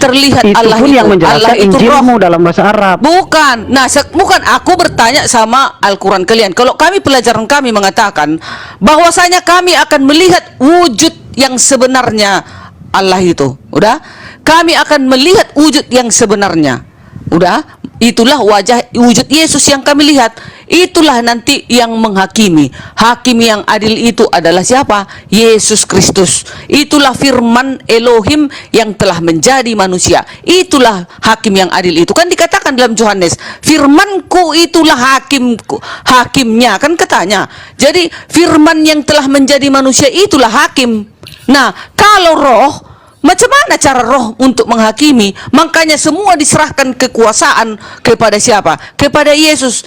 terlihat itu Allah pun itu. yang menjelaskan Allah itu roh. Injilmu dalam bahasa Arab. Bukan. Nah, bukan aku bertanya sama Al-Quran kalian. Kalau kami, pelajaran kami mengatakan bahwasanya kami akan melihat wujud yang sebenarnya Allah itu. Udah? Kami akan melihat wujud yang sebenarnya. Udah? Itulah wujud Yesus yang kami lihat. Itulah nanti yang menghakimi. Hakim yang adil itu adalah siapa? Yesus Kristus. Itulah firman Elohim yang telah menjadi manusia. Itulah hakim yang adil itu. Kan dikatakan dalam Yohanes, firmanku itulah hakimnya. Kan katanya. Jadi firman yang telah menjadi manusia itulah hakim. Nah, kalau roh, macam mana cara roh untuk menghakimi? Makanya semua diserahkan kekuasaan kepada siapa? Kepada Yesus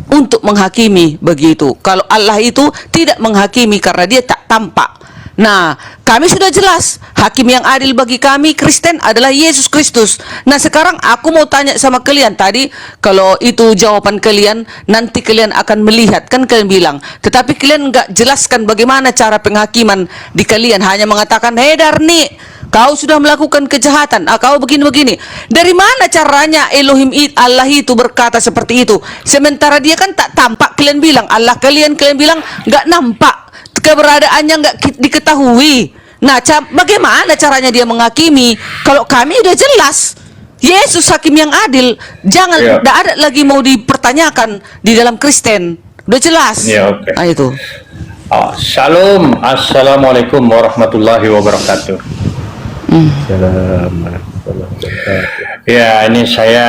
untuk menghakimi, begitu. Kalau Allah itu tidak menghakimi karena dia tak tampak. Nah, kami sudah jelas, hakim yang adil bagi kami Kristen adalah Yesus Kristus. Nah, sekarang aku mau tanya sama kalian tadi, kalau itu jawaban kalian, nanti kalian akan melihat, kan kalian bilang, tetapi kalian enggak jelaskan bagaimana cara penghakiman di kalian, hanya mengatakan, "Hei Darni, kau sudah melakukan kejahatan, kau begini-begini." Dari mana caranya Allah itu berkata seperti itu? Sementara dia kan tak tampak, kalian bilang Allah kalian bilang nggak nampak, keberadaannya nggak diketahui. Nah, bagaimana caranya dia menghakimi? Kalau kami udah jelas, Yesus hakim yang adil. Jangan, tidak ada lagi mau dipertanyakan di dalam Kristen. Udah jelas. Okay. Nah, itu. Shalom, assalamualaikum warahmatullahi wabarakatuh. Ya, ini saya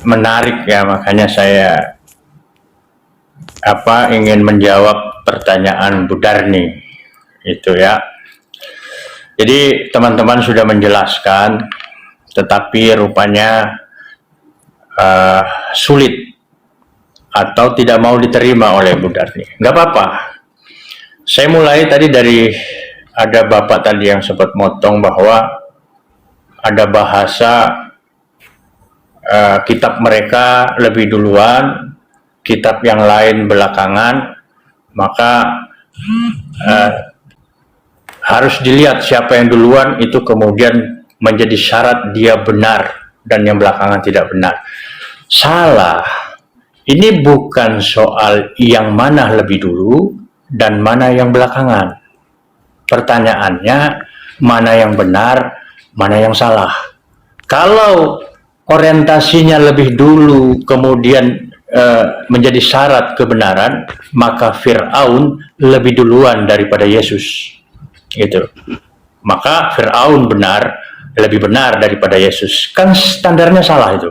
menarik ya, makanya saya ingin menjawab pertanyaan Bu Darni itu ya. Jadi teman-teman sudah menjelaskan, tetapi rupanya sulit atau tidak mau diterima oleh Bu Darni. Nggak apa-apa. Saya mulai tadi dari ada Bapak tadi yang sempat motong bahwa ada bahasa kitab mereka lebih duluan, kitab yang lain belakangan, maka harus dilihat siapa yang duluan, itu kemudian menjadi syarat dia benar dan yang belakangan tidak benar. Salah. Ini bukan soal yang mana lebih dulu dan mana yang belakangan. Pertanyaannya, mana yang benar, mana yang salah. Kalau orientasinya lebih dulu kemudian menjadi syarat kebenaran, maka Fir'aun lebih duluan daripada Yesus. Gitu. Maka Fir'aun lebih benar daripada Yesus. Kan standarnya salah itu.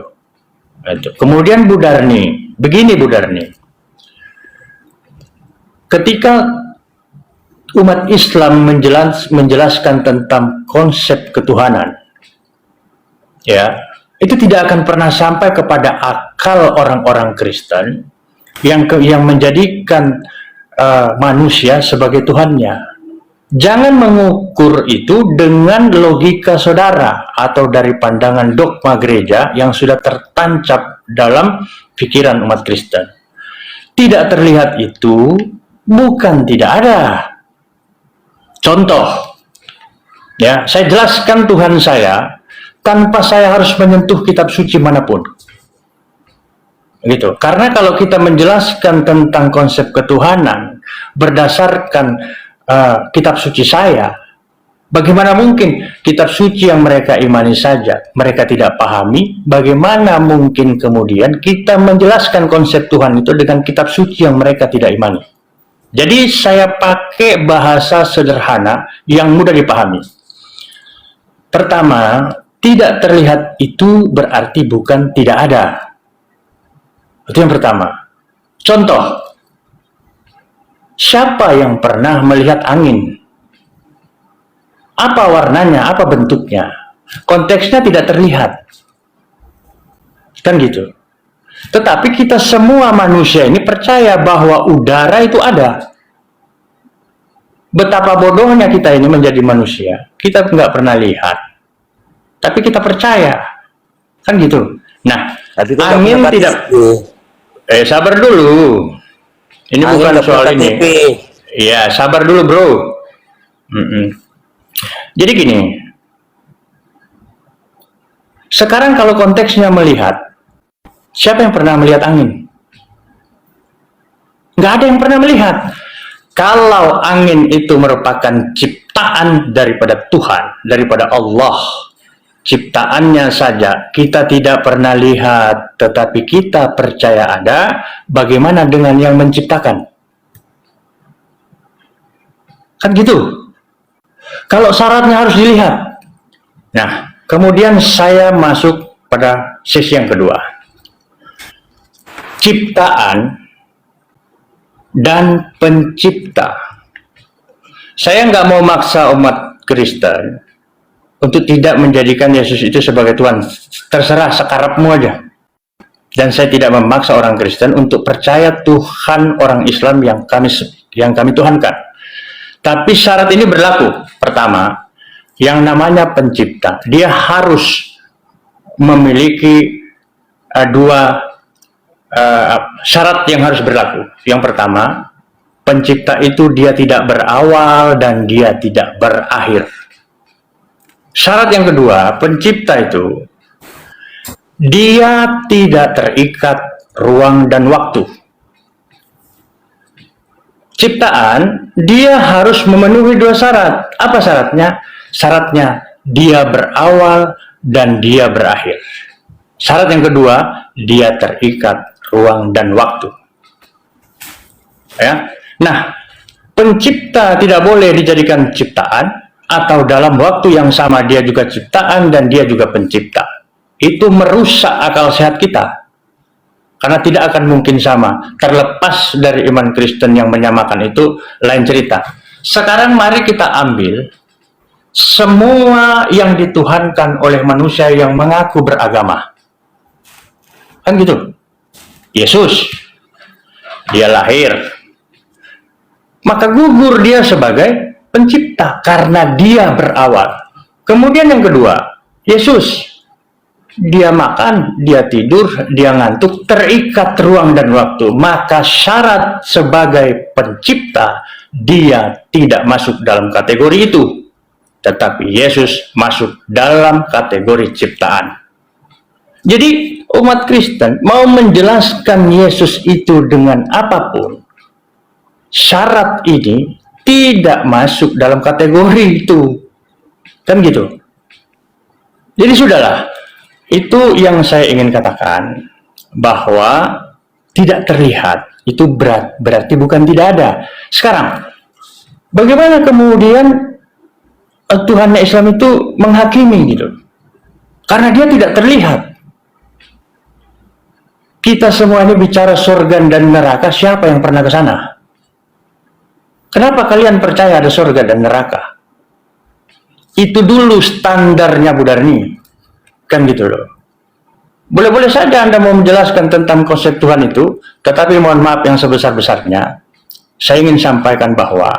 Kemudian Bu Darni, begini Bu Darni. Ketika umat Islam menjelaskan tentang konsep ketuhanan, ya, itu tidak akan pernah sampai kepada akal orang-orang Kristen yang menjadikan manusia sebagai Tuhannya. Jangan mengukur itu dengan logika saudara atau dari pandangan dogma gereja yang sudah tertancap dalam pikiran umat Kristen. Tidak terlihat itu bukan tidak ada. Contoh, ya, saya jelaskan Tuhan saya tanpa saya harus menyentuh kitab suci manapun. Gitu. Karena kalau kita menjelaskan tentang konsep ketuhanan berdasarkan kitab suci saya, bagaimana mungkin kitab suci yang mereka imani saja mereka tidak pahami, bagaimana mungkin kemudian kita menjelaskan konsep Tuhan itu dengan kitab suci yang mereka tidak imani. Jadi saya pakai bahasa sederhana yang mudah dipahami. Pertama, tidak terlihat itu berarti bukan tidak ada. Itu yang pertama. Contoh, siapa yang pernah melihat angin? Apa warnanya, apa bentuknya? Konteksnya tidak terlihat. Kan gitu. Tetapi kita semua manusia ini percaya bahwa udara itu ada. Betapa bodohnya kita ini menjadi manusia. Kita nggak pernah lihat. Tapi kita percaya. Kan gitu. Nah, angin tidak... sabar dulu. Ini angin bukan soal ini. Iya, sabar dulu bro. Jadi gini. Sekarang kalau konteksnya melihat, siapa yang pernah melihat angin? Nggak ada yang pernah melihat. Kalau angin itu merupakan ciptaan daripada Tuhan, daripada Allah, ciptaannya saja kita tidak pernah lihat, tetapi kita percaya ada, bagaimana dengan yang menciptakan? Kan gitu. Kalau syaratnya harus dilihat. Nah, kemudian saya masuk pada sisi yang kedua. Ciptaan dan pencipta. Saya nggak mau maksa umat Kristen untuk tidak menjadikan Yesus itu sebagai Tuhan. Terserah, sekarapmu aja. Dan saya tidak memaksa orang Kristen untuk percaya Tuhan orang Islam yang kami tuhankan. Tapi syarat ini berlaku. Pertama, yang namanya pencipta, dia harus memiliki dua syarat yang harus berlaku. Yang pertama, pencipta itu dia tidak berawal dan dia tidak berakhir. Syarat yang kedua, pencipta itu dia tidak terikat ruang dan waktu. Ciptaan, dia harus memenuhi dua syarat. Apa syaratnya? Syaratnya dia berawal dan dia berakhir. Syarat yang kedua, dia terikat ruang dan waktu. Ya. Nah, pencipta tidak boleh dijadikan ciptaan, atau dalam waktu yang sama dia juga ciptaan dan dia juga pencipta. Itu merusak akal sehat kita. Karena tidak akan mungkin sama. Terlepas dari iman Kristen yang menyamakan itu, lain cerita. Sekarang mari kita ambil semua yang dituhankan oleh manusia yang mengaku beragama. Kan gitu. Yesus, dia lahir, maka gugur dia sebagai pencipta karena dia berawal. Kemudian yang kedua, Yesus, dia makan, dia tidur, dia ngantuk, terikat ruang dan waktu. Maka syarat sebagai pencipta, dia tidak masuk dalam kategori itu. Tetapi Yesus masuk dalam kategori ciptaan. Jadi umat Kristen mau menjelaskan Yesus itu dengan apapun, syarat ini tidak masuk dalam kategori itu. Kan gitu. Jadi sudahlah, itu yang saya ingin katakan, bahwa tidak terlihat itu berarti bukan tidak ada. Sekarang, bagaimana kemudian Tuhan Islam itu menghakimi gitu? Karena dia tidak terlihat. Kita semua ini bicara surga dan neraka, siapa yang pernah ke sana? Kenapa kalian percaya ada surga dan neraka? Itu dulu standarnya Bu Darni. Kan gitu loh. Boleh-boleh saja Anda mau menjelaskan tentang konsep Tuhan itu, tetapi mohon maaf yang sebesar-besarnya, saya ingin sampaikan bahwa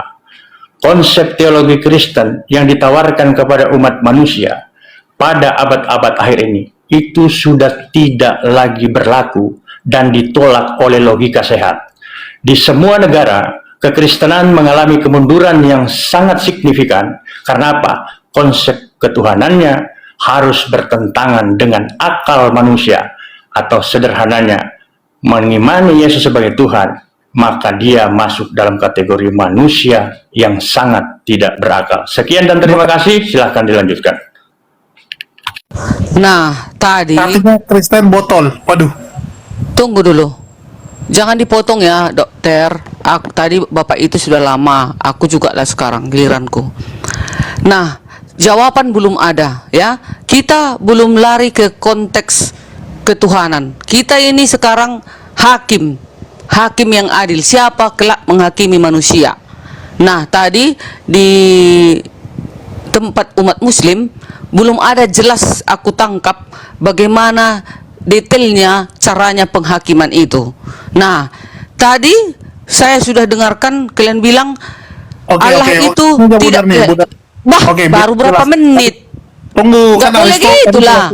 konsep teologi Kristen yang ditawarkan kepada umat manusia pada abad-abad akhir ini, itu sudah tidak lagi berlaku dan ditolak oleh logika sehat. Di semua negara, kekristenan mengalami kemunduran yang sangat signifikan. Karena apa? Konsep ketuhanannya harus bertentangan dengan akal manusia, atau sederhananya, mengimani Yesus sebagai Tuhan, maka dia masuk dalam kategori manusia yang sangat tidak berakal. Sekian dan terima kasih, silahkan dilanjutkan. Nah, tadi Artinya Kristen botol. Waduh. tunggu dulu. Jangan dipotong ya, dokter. Tadi Bapak itu sudah lama, aku juga lah sekarang giliranku. Nah, jawaban belum ada ya. Kita belum lari ke konteks ketuhanan. Kita ini sekarang hakim yang adil. Siapa kelak menghakimi manusia? Nah, tadi di tempat umat muslim belum ada jelas aku tangkap bagaimana detailnya caranya penghakiman itu. Nah, tadi saya sudah dengarkan kalian bilang Allah itu tidak baru berapa jelas. menit. Tunggu, Nggak boleh gitulah.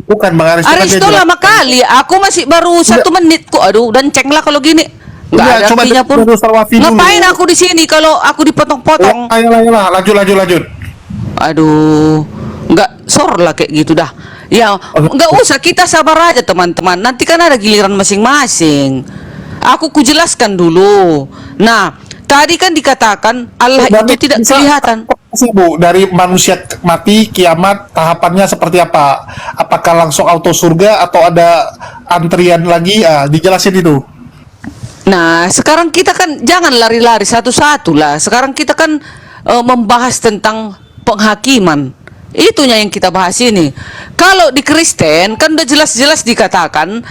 Bukan Bang Aristo. Aristo lama kali, aku masih baru 1 menit kok. Aduh, dan cenglah kalau gini. Nggak ada coba artinya pun. Ngapain aku di sini kalau aku dipotong-potong? Ayolah, lanjut. Aduh, nggak sor lah kayak gitu dah. Ya, nggak usah, kita sabar aja teman-teman. Nanti kan ada giliran masing-masing. Aku kujelaskan dulu. Nah, tadi kan dikatakan Allah Berarti itu tidak bisa kelihatan. sih, Bu, dari manusia mati kiamat tahapannya seperti apa? Apakah langsung auto surga atau ada antrian lagi? Dijelasin itu. Nah, sekarang kita kan jangan lari-lari satu-satu lah. Sekarang kita kan membahas tentang penghakiman. Itunya yang kita bahas ini. Kalau di Kristen kan udah jelas-jelas dikatakan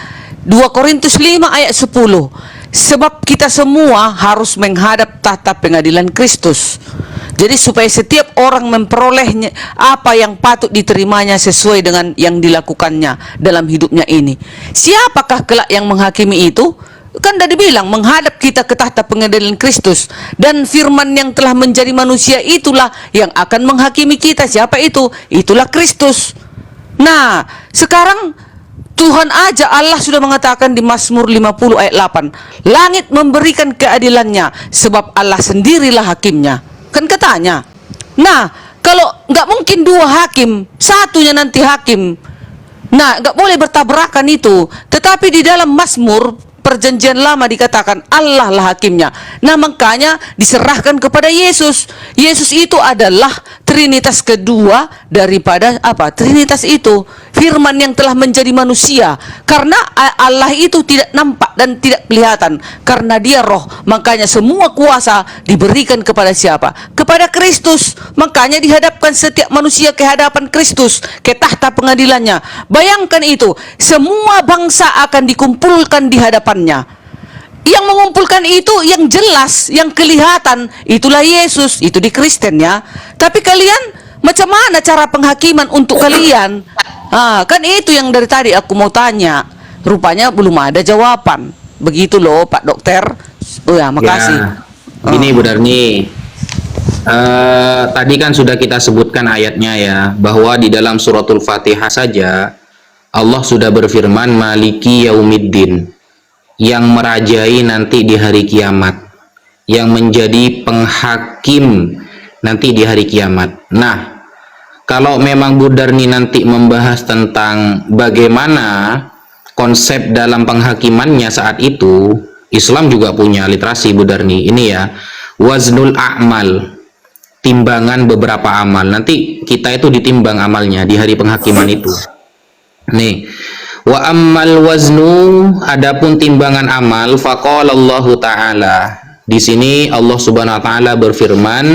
2 Korintus 5 ayat 10. Sebab kita semua harus menghadap tahta pengadilan Kristus. Jadi supaya setiap orang memperolehnya apa yang patut diterimanya sesuai dengan yang dilakukannya dalam hidupnya ini. Siapakah kelak yang menghakimi itu? Kan udah dibilang menghadap kita ke tahta pengadilan Kristus, dan firman yang telah menjadi manusia itulah yang akan menghakimi kita. Siapa itu? Itulah Kristus. Nah, sekarang Tuhan aja Allah sudah mengatakan di Mazmur 50 ayat 8, langit memberikan keadilannya sebab Allah sendirilah hakimnya. Kan katanya. Nah, kalau nggak mungkin 2 hakim, satunya nanti hakim. Nah, nggak boleh bertabrakan itu. Tetapi di dalam Mazmur Perjanjian Lama dikatakan Allah lah hakimnya. Nah, makanya diserahkan kepada Yesus. Yesus itu adalah Trinitas kedua daripada apa? Trinitas itu. Firman yang telah menjadi manusia. Karena Allah itu tidak nampak dan tidak kelihatan. Karena dia roh. Makanya semua kuasa diberikan kepada siapa? Kepada Kristus. Makanya dihadapkan setiap manusia ke hadapan Kristus, ke tahta pengadilannya. Bayangkan itu. Semua bangsa akan dikumpulkan di hadapan. Yang mengumpulkan itu yang jelas, yang kelihatan, itulah Yesus. Itu di Kristen ya. Tapi kalian macam mana cara penghakiman untuk kalian? Kan itu yang dari tadi aku mau tanya. Rupanya belum ada jawaban. Begitu loh Pak Dokter. Oh ya, makasih. Ya, gini Bu Darni. Tadi kan sudah kita sebutkan ayatnya ya, bahwa di dalam suratul Fatihah saja Allah sudah berfirman Maliki Yaumiddin, yang merajai nanti di hari kiamat, yang menjadi penghakim nanti di hari kiamat. Nah, kalau memang Bu Darni nanti membahas tentang bagaimana konsep dalam penghakimannya saat itu, Islam juga punya literasi Bu Darni. Ini ya, waznul a'mal, timbangan beberapa amal. Nanti kita itu ditimbang amalnya di hari penghakiman itu. Nih, wa ammal waznu, adapun timbangan amal, faqalallahu ta'ala. Di sini Allah Subhanahu wa taala berfirman,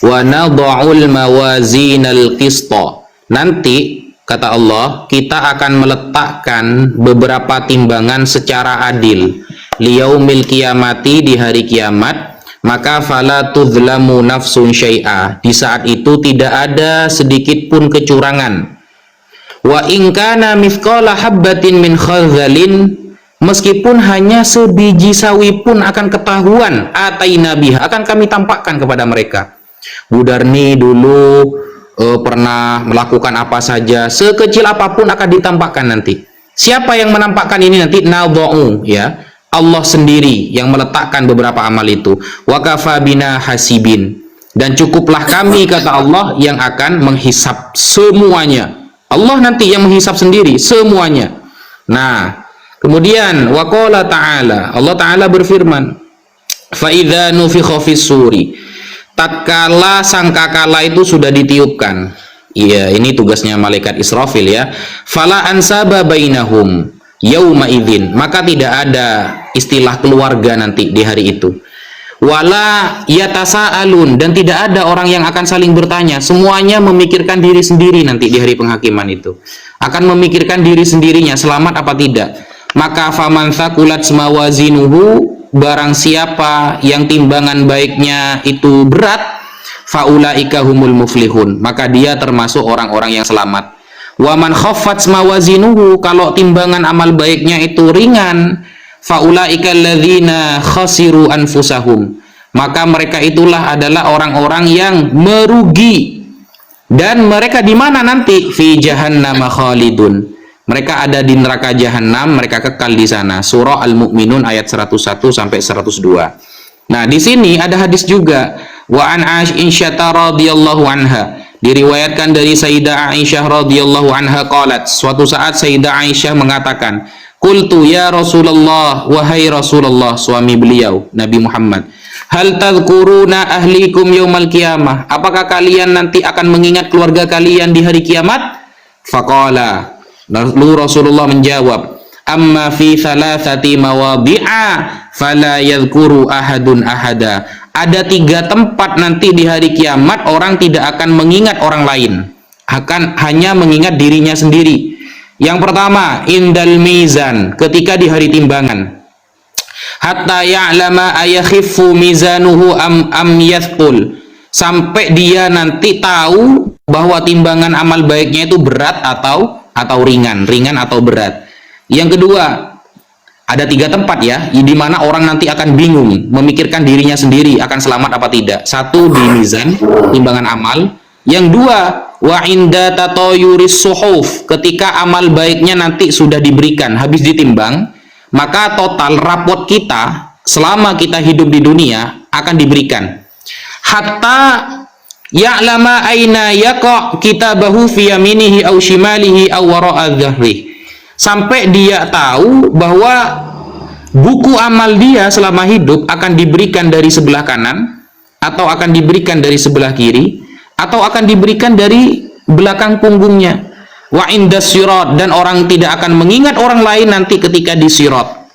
wa nadha'ul mawazinal qista. Nanti kata Allah, kita akan meletakkan beberapa timbangan secara adil liyaumil qiyamati, di hari kiamat, maka fala tudhlamu nafsun syai'a. Di saat itu tidak ada sedikit pun kecurangan. Wa in kana mithqala habbatin min khardhalin, meskipun hanya sebiji sawi pun akan ketahuan, ataina biha, akan kami tampakkan kepada mereka. Bu Darni dulu pernah melakukan apa saja, sekecil apapun akan ditampakkan nanti. Siapa yang menampakkan ini nanti? Nadha'u, ya, Allah sendiri yang meletakkan beberapa amal itu. Wa kafa bina hasibin, dan cukuplah kami, kata Allah, yang akan menghisap semuanya. Allah nanti yang menghisap sendiri semuanya. Nah, kemudian waqala ta'ala, Allah Ta'ala berfirman, fa idza nufikha fis suri, tatkala sangkakala itu sudah ditiupkan. Iya, ini tugasnya malaikat Israfil ya. Fala ansaba bainahum yauma idzin, maka tidak ada istilah keluarga nanti di hari itu. Wala yatasaalun, dan tidak ada orang yang akan saling bertanya. Semuanya memikirkan diri sendiri nanti di hari penghakiman itu. Akan memikirkan diri sendirinya, selamat apa tidak. Maka faman thaqulat mawazinuhu, barang siapa yang timbangan baiknya itu berat, faulaika humul muflihun, maka dia termasuk orang-orang yang selamat. Waman khaffat mawazinuhu, kalau timbangan amal baiknya itu ringan, faulaika alladzina khasiru anfusahum, maka mereka itulah adalah orang-orang yang merugi. Dan mereka di mana nanti? Fi jahannam khalidun, mereka ada di neraka jahanam, mereka kekal di sana. Surah Al-Mu'minun ayat 101 sampai 102. Nah, di sini ada hadis juga, wa an Aisyah radhiyallahu anha, Diriwayatkan dari Sayyidah Aisyah radhiyallahu anha qalat, suatu saat Sayyidah Aisyah mengatakan, "Qultu ya Rasulullah, wahai Rasulullah," suami beliau Nabi Muhammad, "hal tadhkuruna ahlikum yaumal qiyamah? Apakah kalian nanti akan mengingat keluarga kalian di hari kiamat?" Faqala, lalu Rasulullah menjawab, "Amma fi thalathati mawadhi'a fala yadhkuru ahadun ahada." Ada 3 tempat nanti di hari kiamat orang tidak akan mengingat orang lain, akan hanya mengingat dirinya sendiri. Yang pertama, indal mizan, ketika di hari timbangan. Hatta ya'lama ayakhiffu mizanuhu am yathqul, sampai dia nanti tahu bahwa timbangan amal baiknya itu berat atau ringan atau berat. Yang kedua, ada 3 tempat ya, di mana orang nanti akan bingung, memikirkan dirinya sendiri akan selamat apa tidak. 1 di mizan, timbangan amal. Yang 2, wa inda tatayuris suhuf, ketika amal baiknya nanti sudah diberikan, habis ditimbang, maka total rapot kita selama kita hidup di dunia akan diberikan. Hatta ya'lama aina yaqa kitabahu fi yaminihi aw shimalihi aw wara'a dhahrihi, sampai dia tahu bahwa buku amal dia selama hidup akan diberikan dari sebelah kanan, atau akan diberikan dari sebelah kiri, atau akan diberikan dari belakang punggungnya. Wa indas sirat, dan orang tidak akan mengingat orang lain nanti ketika di sirat.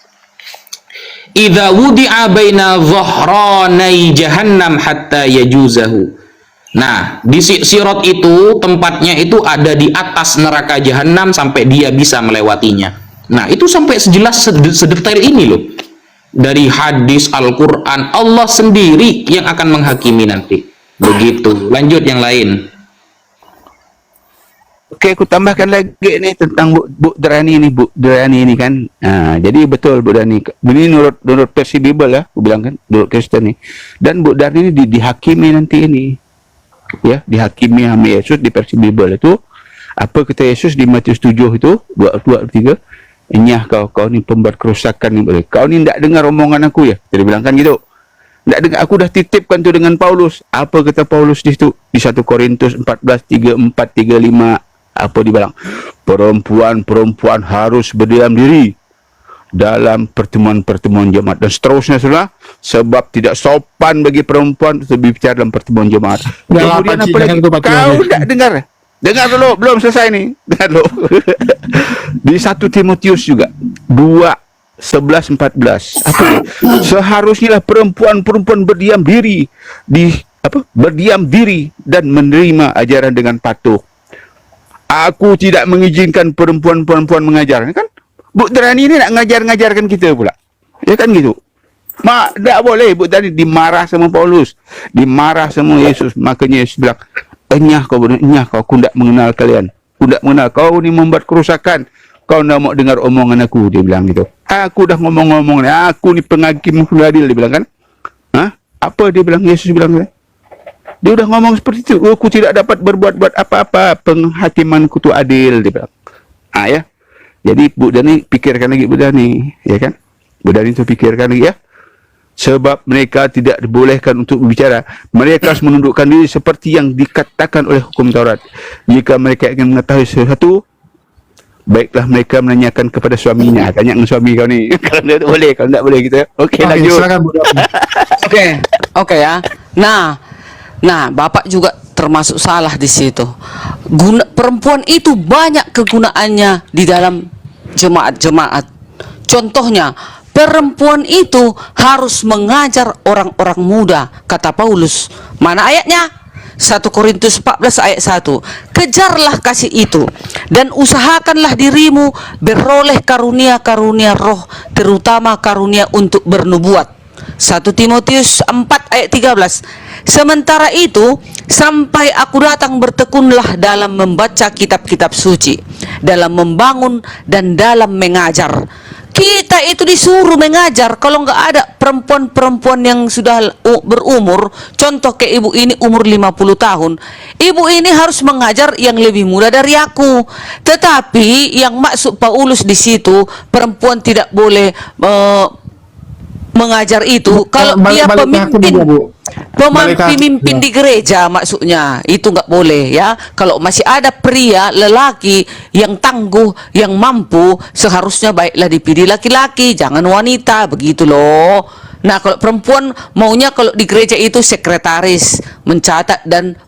Idza wudi'a baina dhahranai jahannam hatta yajuzahu. Nah, di sirat itu tempatnya itu ada di atas neraka jahanam sampai dia bisa melewatinya. Nah, itu sampai sejelas sedetail ini loh. Dari hadis Al-Qur'an, Allah sendiri yang akan menghakimi nanti. Begitu. Lanjut yang lain. Oke, aku tambahkan lagi nih tentang Bu Drani ini, Bu Drani ini kan. Nah, jadi betul Bu Drani. Ini menurut versi Bible ya, aku bilang kan, menurut Kristen nih. Dan Bu Drani ini dihakimi nanti ini. Ya, dihakimi sama Yesus di versi Bible itu. Apa kata Yesus di Matius 7 itu, 2:3, "Enyah kau ni pembuat kerosakan ni, kau ni tidak dengar omongan aku ya." Dia bilang kan gitu. Tidak dengar, aku dah titipkan tu dengan Paulus. Apa kata Paulus di situ? Di 1 Korintus 14:34-35, apa dia bilang? Perempuan harus berdiam diri dalam pertemuan-pertemuan jemaat, dan seterusnya sudah, sebab tidak sopan bagi perempuan untuk berbicara dalam pertemuan jemaat. Kemudian apa lagi? Kau tidak dengar? Dengar dulu, belum selesai nih. Dengar dulu. Di 1 Timotius juga 2:11-14. Apa? Seharusnya perempuan berdiam diri dan menerima ajaran dengan patuh. Aku tidak mengizinkan perempuan mengajar, kan? Bu Drani ini nak ngajarkan kita pula. Ya kan gitu. Mak, tak boleh Bu Drani dimarah sama Paulus, dimarah sama Yesus. Makanya Yesus bilang, enyah kau, aku tidak mengenal kalian. Aku tidak mengenal kau ni membuat kerusakan. Kau tidak mau dengar omongan aku, dia bilang gitu. Aku dah ngomong-ngomong, aku ni penghakim adil, dia bilang kan. Hah? Apa dia bilang? Yesus bilang, dia udah ngomong seperti itu. Aku tidak dapat berbuat apa-apa, penghakimanku tu adil, dia bilang. Ya. Jadi Bu Dhani pikirkan lagi, Bu Dhani, ya kan? Bu Dhani itu pikirkan lagi ya. Sebab mereka tidak dibolehkan untuk berbicara. Mereka harus menundukkan diri seperti yang dikatakan oleh hukum Taurat. Jika mereka ingin mengetahui sesuatu, baiklah mereka menanyakan kepada suaminya. Tanya dengan suami kau ni. Kalau tidak boleh, kalau tidak boleh gitu. Okey, lanjut. Silakan Bu Dhani. Oke ya. Nah, Bapak juga termasuk salah di situ. Perempuan itu banyak kegunaannya di dalam jemaat-jemaat. Contohnya, perempuan itu harus mengajar orang-orang muda, kata Paulus. Mana ayatnya? 1 Korintus 14 ayat 1. Kejarlah kasih itu dan usahakanlah dirimu beroleh karunia-karunia roh, terutama karunia untuk bernubuat. 1 Timotius 4 ayat 13. Sementara itu, sampai aku datang bertekunlah dalam membaca kitab-kitab suci, dalam membangun dan dalam mengajar. Kita itu disuruh mengajar. Kalau nggak ada perempuan-perempuan yang sudah berumur, contoh ke ibu ini umur 50 tahun, ibu ini harus mengajar yang lebih muda dari aku. Tetapi yang maksud Paulus di situ, perempuan tidak boleh mengajar itu kalau dia balik ke hakim pemimpin dulu, Bu. Balik ke hakim, pemimpin ya. di gereja maksudnya itu nggak boleh ya. Kalau masih ada pria lelaki yang tangguh yang mampu seharusnya baiklah dipilih laki-laki jangan wanita begitu loh. Nah kalau perempuan maunya kalau di gereja itu sekretaris mencatat dan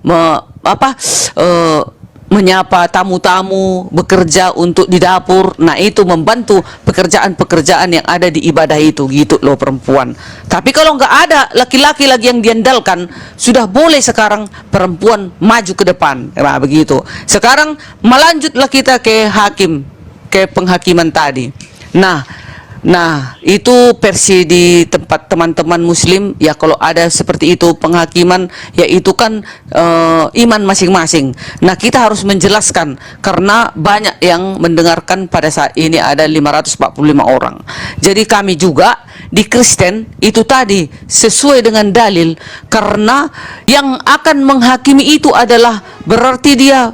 menyapa tamu-tamu, bekerja untuk di dapur. Nah, itu membantu pekerjaan-pekerjaan yang ada di ibadah itu, gitu loh perempuan. Tapi kalau nggak ada laki-laki lagi yang diandalkan, sudah boleh sekarang perempuan maju ke depan. Nah, begitu. Sekarang melanjutlah kita ke hakim, ke penghakiman tadi. Nah, itu versi di tempat teman-teman muslim ya. Kalau ada seperti itu penghakiman ya itu kan iman masing-masing. Nah, kita harus menjelaskan karena banyak yang mendengarkan pada saat ini ada 545 orang. Jadi kami juga di Kristen itu tadi sesuai dengan dalil karena yang akan menghakimi itu adalah berarti dia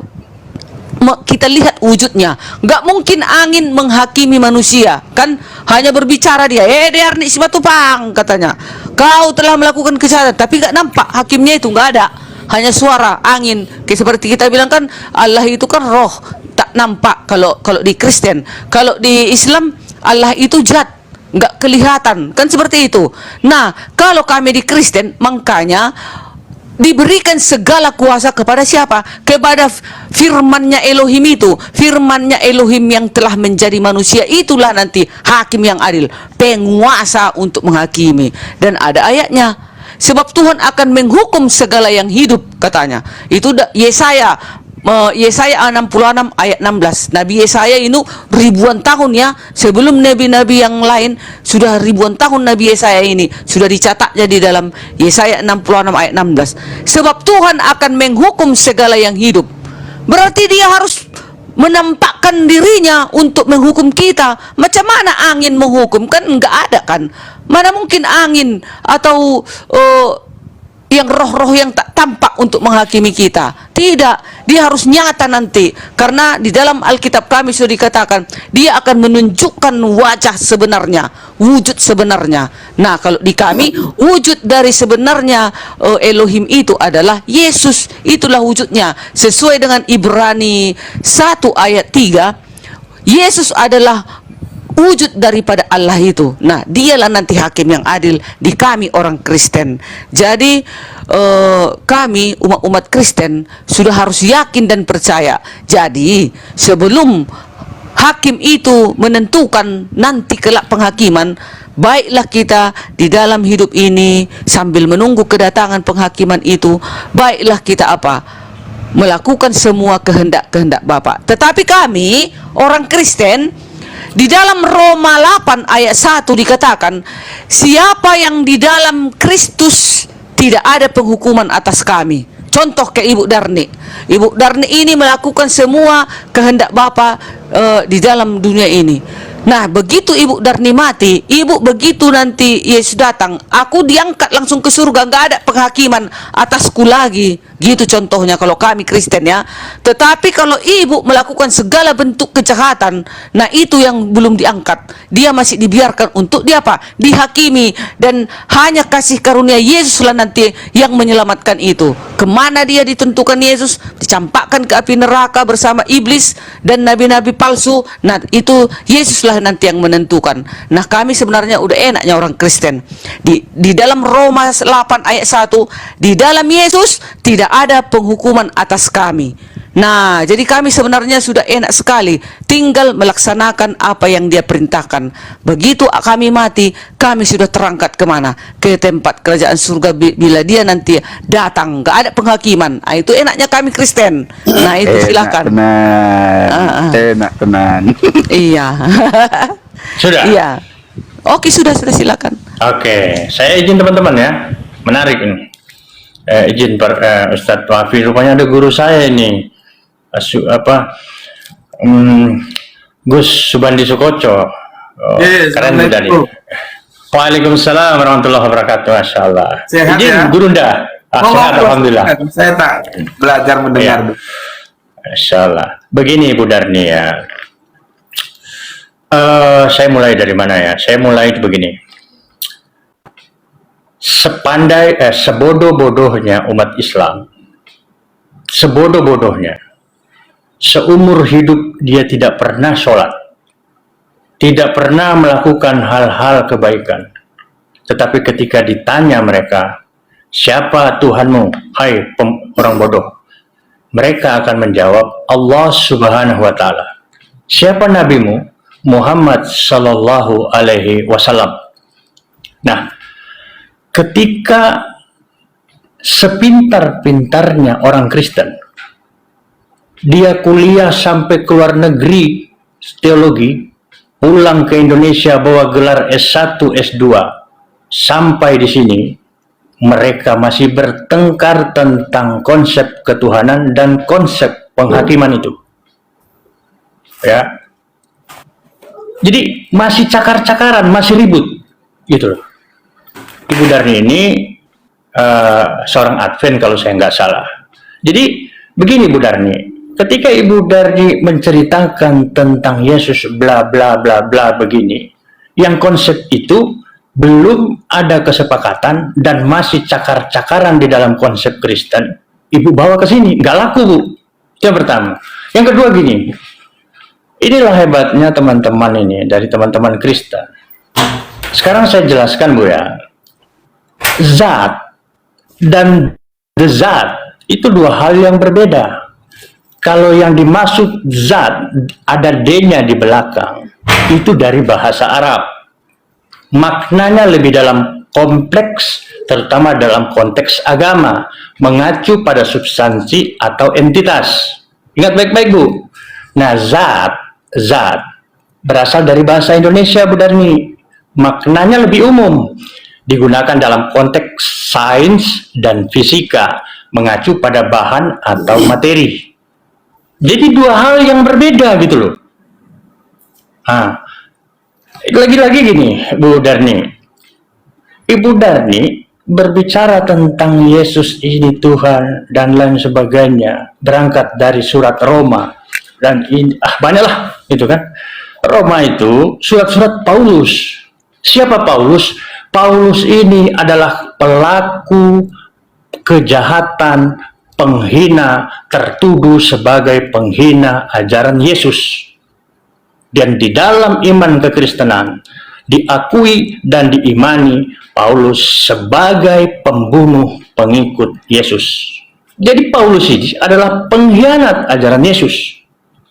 kita lihat wujudnya. Nggak mungkin angin menghakimi manusia kan, hanya berbicara dia Darni Simatupang katanya kau telah melakukan kejahatan tapi nggak nampak hakimnya itu, nggak ada, hanya suara angin. Kayak seperti kita bilang kan Allah itu kan roh tak nampak kalau di Kristen. Kalau di Islam Allah itu zat nggak kelihatan kan, seperti itu. Nah kalau kami di Kristen makanya diberikan segala kuasa kepada siapa? Kepada firmannya Elohim itu. Firmannya Elohim yang telah menjadi manusia. Itulah nanti hakim yang adil, penguasa untuk menghakimi. Dan ada ayatnya, sebab Tuhan akan menghukum segala yang hidup, katanya. Itu Yesaya 66 ayat 16. Nabi Yesaya ini ribuan tahun ya, sebelum nabi-nabi yang lain sudah ribuan tahun Nabi Yesaya ini sudah dicatatnya di dalam Yesaya 66 ayat 16. Sebab Tuhan akan menghukum segala yang hidup. Berarti dia harus menampakkan dirinya untuk menghukum kita. Macam mana angin menghukum? Kan enggak ada kan. Mana mungkin angin atau yang roh-roh yang tak tampak untuk menghakimi kita. Tidak, dia harus nyata nanti. Karena di dalam Alkitab kami sudah dikatakan, dia akan menunjukkan wajah sebenarnya, wujud sebenarnya. Nah, kalau di kami, wujud dari sebenarnya Elohim itu adalah Yesus. Itulah wujudnya. Sesuai dengan Ibrani 1 ayat 3, Yesus adalah wujud daripada Allah itu. Nah, dialah nanti hakim yang adil di kami orang Kristen. Jadi kami umat Kristen sudah harus yakin dan percaya. Jadi sebelum hakim itu menentukan nanti kelak penghakiman, baiklah kita di dalam hidup ini sambil menunggu kedatangan penghakiman itu, baiklah kita melakukan semua kehendak-kehendak Bapa. Tetapi kami orang Kristen di dalam Roma 8 ayat 1 dikatakan, siapa yang di dalam Kristus tidak ada penghukuman atas kami. Contoh ke Ibu Darni. Ibu Darni ini melakukan semua kehendak Bapa di dalam dunia ini. Nah, begitu Ibu Darni mati, Ibu begitu nanti Yesus datang, aku diangkat langsung ke surga, nggak ada penghakiman atasku lagi. Gitu contohnya kalau kami Kristen ya. Tetapi kalau Ibu melakukan segala bentuk kejahatan, nah itu yang belum diangkat. Dia masih dibiarkan untuk dihakimi, dan hanya kasih karunia Yesuslah nanti yang menyelamatkan itu. Kemana dia ditentukan Yesus? Dicampakkan ke api neraka bersama iblis dan nabi-nabi palsu. Nah, itu Yesuslah nanti yang menentukan. Nah, kami sebenarnya udah enaknya orang Kristen. Di dalam Roma 8 ayat 1, di dalam Yesus tidak ada penghukuman atas kami. Nah, jadi kami sebenarnya sudah enak sekali, tinggal melaksanakan apa yang dia perintahkan. Begitu kami mati, kami sudah terangkat kemana? Ke tempat kerajaan surga bila dia nanti datang. Gak ada penghakiman. Nah, itu enaknya kami Kristen. Nah, itu silakan. Enak tenan. Iya. Sudah? Iya. Oke, sudah silakan. Oke, saya izin teman-teman ya. Menarik ini. Izin Ustadz Wafi, rupanya ada guru saya ini. Gus Subandi Sukoco. Keren tadi. Waalaikumsalam warahmatullahi wabarakatuh. Masya Allah. Sehat izin ya? guru nda. Sehat, alhamdulillah. Saya tak belajar mendengar. Ya. Masya Allah. Begini Bu Darni ya. Saya mulai dari mana ya? Saya mulai begini. sebodoh-bodohnya umat Islam, sebodoh-bodohnya, seumur hidup dia tidak pernah sholat, tidak pernah melakukan hal-hal kebaikan. Tetapi ketika ditanya mereka, siapa Tuhanmu, hai orang bodoh? Mereka akan menjawab, Allah Subhanahu wa Ta'ala. Siapa nabimu? Muhammad Sallallahu Alaihi Wasallam. Nah, ketika sepintar-pintarnya orang Kristen, dia kuliah sampai ke luar negeri teologi, pulang ke Indonesia bawa gelar S1, S2, sampai di sini mereka masih bertengkar tentang konsep ketuhanan dan konsep penghakiman itu. Ya. Jadi masih cakar-cakaran, masih ribut gitu loh. Ibu Darni ini seorang Advent kalau saya nggak salah. Jadi begini Bu Darni, ketika Ibu Darni menceritakan tentang Yesus bla bla bla bla begini, yang konsep itu belum ada kesepakatan dan masih cakar-cakaran di dalam konsep Kristen, Ibu bawa ke sini, nggak laku Bu. Itu yang pertama. Yang kedua gini, inilah hebatnya teman-teman ini dari teman-teman Kristen. Sekarang saya jelaskan Bu ya, zat dan the zat itu dua hal yang berbeda. Kalau yang dimaksud zat ada D-nya di belakang, itu dari bahasa Arab. Maknanya lebih dalam kompleks, terutama dalam konteks agama, mengacu pada substansi atau entitas. Ingat baik-baik Bu. Nah, zat berasal dari bahasa Indonesia Bu Darni. Maknanya lebih umum, digunakan dalam konteks sains dan fisika, mengacu pada bahan atau materi. Jadi dua hal yang berbeda gitu loh. Nah, lagi-lagi gini Bu Darni, Ibu Darni berbicara tentang Yesus ini Tuhan dan lain sebagainya, berangkat dari surat Roma dan ini banyaklah itu kan. Roma itu surat-surat Paulus. Siapa Paulus? Paulus ini adalah pelaku kejahatan, penghina, tertuduh sebagai penghina ajaran Yesus. Dan di dalam iman kekristenan diakui dan diimani Paulus sebagai pembunuh pengikut Yesus. Jadi Paulus ini adalah pengkhianat ajaran Yesus.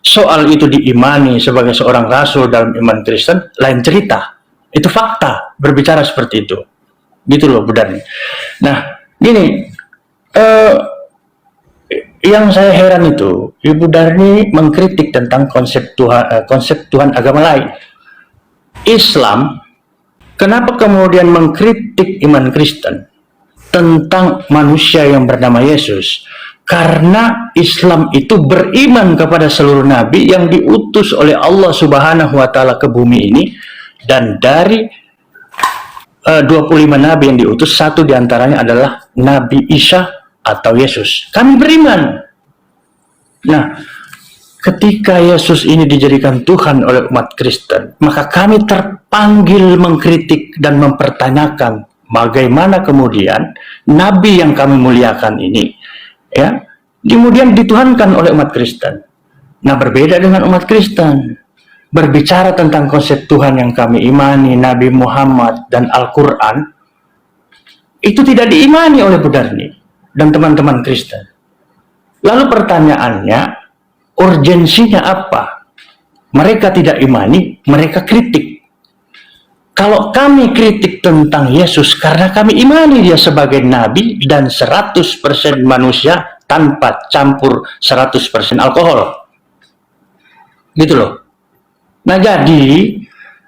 Soal itu diimani sebagai seorang rasul dalam iman Kristen, lain cerita. Itu fakta, berbicara seperti itu. Gitu loh Bu Darni. Nah, gini, yang saya heran itu, Ibu Darni mengkritik tentang konsep Tuhan agama lain. Islam, kenapa kemudian mengkritik iman Kristen tentang manusia yang bernama Yesus? Karena Islam itu beriman kepada seluruh nabi yang diutus oleh Allah Subhanahu wa Ta'ala ke bumi ini, dan dari 25 nabi yang diutus, satu diantaranya adalah Nabi Isa atau Yesus. Kami beriman. Nah, ketika Yesus ini dijadikan Tuhan oleh umat Kristen, maka kami terpanggil mengkritik dan mempertanyakan bagaimana kemudian nabi yang kami muliakan ini ya kemudian dituhankan oleh umat Kristen. Nah, berbeda dengan umat Kristen, berbicara tentang konsep Tuhan yang kami imani, Nabi Muhammad dan Al-Quran, itu tidak diimani oleh Bu Darni dan teman-teman Kristen. Lalu pertanyaannya, urgensinya apa? Mereka tidak imani, mereka kritik. Kalau kami kritik tentang Yesus karena kami imani dia sebagai Nabi dan 100% manusia tanpa campur 100% alkohol. Gitu loh. Nah, jadi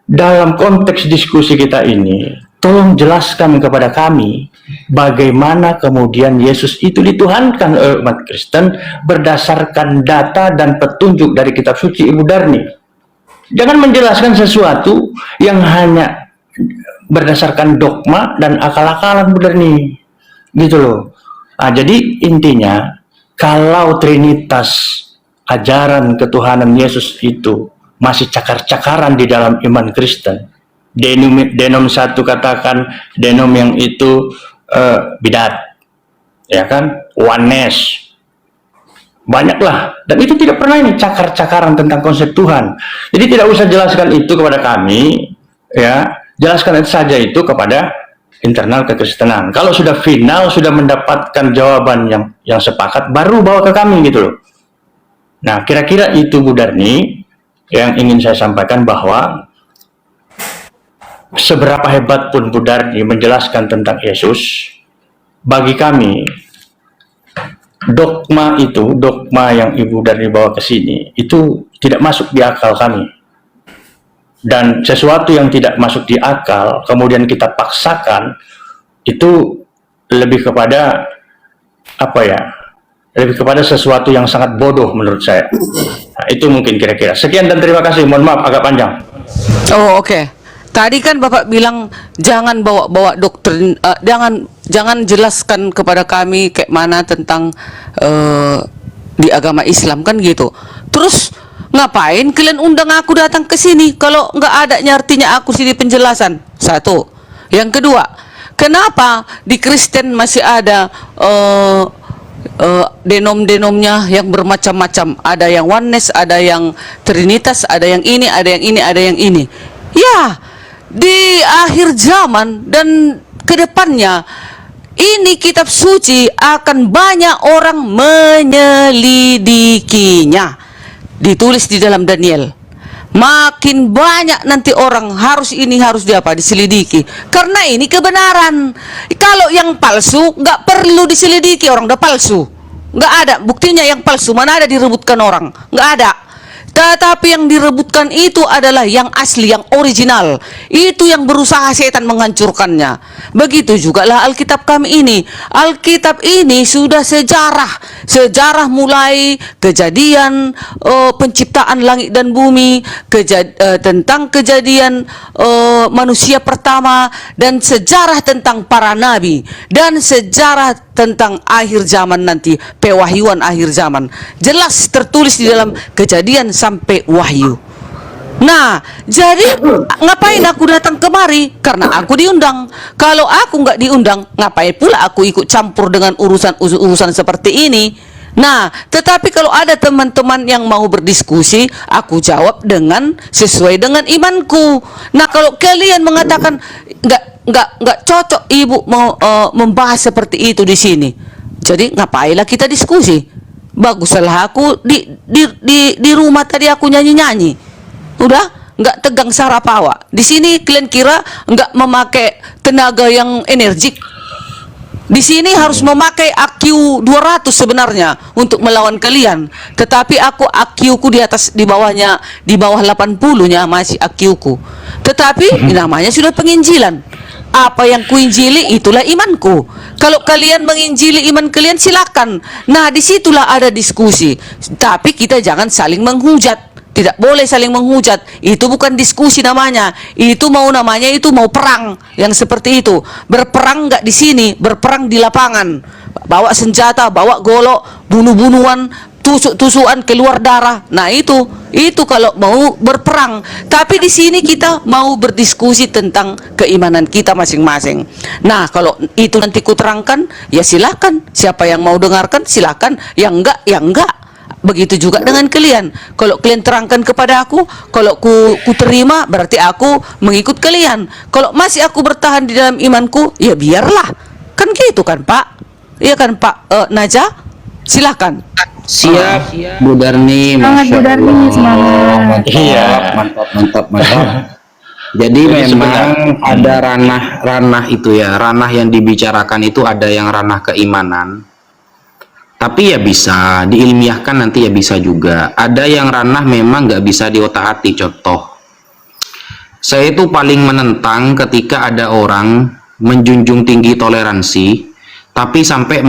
dalam konteks diskusi kita ini, tolong jelaskan kepada kami bagaimana kemudian Yesus itu dituhankan oleh umat Kristen berdasarkan data dan petunjuk dari kitab suci Ibu Darni. Jangan menjelaskan sesuatu yang hanya berdasarkan dogma dan akal-akalan Bu Darni. Gitu loh. Nah, jadi intinya, kalau Trinitas, ajaran ketuhanan Yesus itu masih cakar-cakaran di dalam iman Kristen, denom satu katakan denom yang itu bidat, ya kan, oneness, banyaklah, dan itu tidak pernah ini cakar-cakaran tentang konsep Tuhan. Jadi tidak usah jelaskan itu kepada kami, ya, jelaskan itu saja itu kepada internal kekristenan. Kalau sudah final, sudah mendapatkan jawaban yang sepakat, baru bawa ke kami gitu loh. Nah, kira-kira itu Bu Darni yang ingin saya sampaikan, bahwa seberapa hebat pun Bu Darni menjelaskan tentang Yesus, bagi kami dogma yang Ibu Darni bawa ke sini itu tidak masuk di akal kami. Dan sesuatu yang tidak masuk di akal kemudian kita paksakan, itu lebih kepada apa ya? Lebih kepada sesuatu yang sangat bodoh menurut saya. Nah, itu mungkin kira-kira. Sekian dan terima kasih. Mohon maaf agak panjang. Oh, oke. Tadi kan Bapak bilang jangan bawa-bawa doktrin, jangan jelaskan kepada kami kayak mana tentang di agama Islam kan gitu. Terus ngapain kalian undang aku datang ke sini kalau nggak ada artinya aku sini penjelasan? Satu. Yang kedua, kenapa di Kristen masih ada denom-denomnya yang bermacam-macam? Ada yang oneness, ada yang trinitas, ada yang ini, ada yang ini, ada yang ini. Ya, di akhir zaman dan kedepannya ini kitab suci akan banyak orang menyelidikinya. Ditulis di dalam Daniel. Makin banyak nanti orang harus ini harus diselidiki. Karena ini kebenaran. Kalau yang palsu nggak perlu diselidiki, orang udah palsu. Nggak ada buktinya yang palsu, mana ada direbutkan orang, nggak ada. Tetapi yang direbutkan itu adalah yang asli, yang original. Itu yang berusaha setan menghancurkannya. Begitu juga lah Alkitab kami ini. Alkitab ini sudah sejarah mulai kejadian penciptaan langit dan bumi, tentang kejadian manusia pertama, dan sejarah tentang para nabi, dan sejarah tentang akhir zaman nanti, pewahyuan akhir zaman. Jelas tertulis di dalam Kejadian sampai Wahyu. Nah, jadi ngapain aku datang kemari? Karena aku diundang. Kalau aku nggak diundang, ngapain pula aku ikut campur dengan urusan seperti ini? Nah, tetapi kalau ada teman-teman yang mau berdiskusi, aku jawab sesuai dengan imanku. Nah, kalau kalian mengatakan nggak cocok ibu mau membahas seperti itu di sini, jadi ngapainlah kita diskusi? Baguslah aku di rumah tadi aku nyanyi, udah nggak tegang sarapawa. Di sini kalian kira nggak memakai tenaga yang energik? Di sini harus memakai AQ 200 sebenarnya untuk melawan kalian. Tetapi aku AQ-ku di bawah 80-nya masih AQ-ku. Tetapi namanya sudah penginjilan. Apa yang kuinjili itulah imanku. Kalau kalian menginjili iman kalian, silakan. Nah, disitulah ada diskusi. Tapi kita jangan saling menghujat. Tidak boleh saling menghujat. Itu bukan diskusi namanya. Itu mau perang. Yang seperti itu. Berperang nggak di sini, berperang di lapangan. Bawa senjata, bawa golok, bunuh-bunuhan, tusuk-tusukan, keluar darah. Nah, itu kalau mau berperang. Tapi di sini kita mau berdiskusi tentang keimanan kita masing-masing. Nah, kalau itu nanti kuterangkan, ya silakan. Siapa yang mau dengarkan silakan. Yang enggak, ya enggak. Begitu juga dengan kalian. Kalau kalian terangkan kepada aku, kalau ku terima, berarti aku mengikut kalian. Kalau masih aku bertahan di dalam imanku, ya biarlah. Kan gitu kan, Pak? Iya kan, Pak Naja? Silakan. Siap, Bu Darni. Semangat Bu Darni, semangat. Iya. Mantap. Jadi memang ada ranah itu ya, ranah yang dibicarakan itu ada yang ranah keimanan. Tapi ya bisa diilmiahkan nanti, ya bisa juga. Ada yang ranah memang nggak bisa diotak-atik. Contoh, saya itu paling menentang ketika ada orang menjunjung tinggi toleransi, tapi sampai